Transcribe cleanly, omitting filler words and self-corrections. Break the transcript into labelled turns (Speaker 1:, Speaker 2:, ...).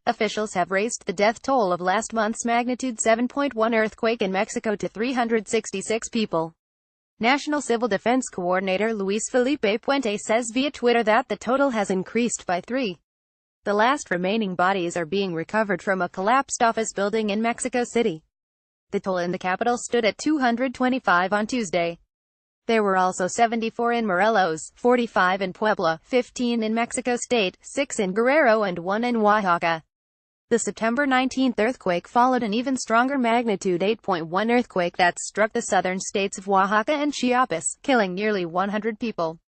Speaker 1: Officials have raised the death toll of last month's magnitude 7.1 earthquake in Mexico to 366 people. National Civil Defense Coordinator Luis Felipe Puente says via Twitter that the total has increased by 3. The last remaining bodies are being recovered from a collapsed office building in Mexico City. The toll in the capital stood at 225 on Tuesday. There were also 74 in Morelos, 45 in Puebla, 15 in Mexico State, 6 in Guerrero and 1 in Oaxaca. The September 19 earthquake followed an even stronger magnitude 8.1 earthquake that struck the southern states of Oaxaca and Chiapas, killing nearly 100 people.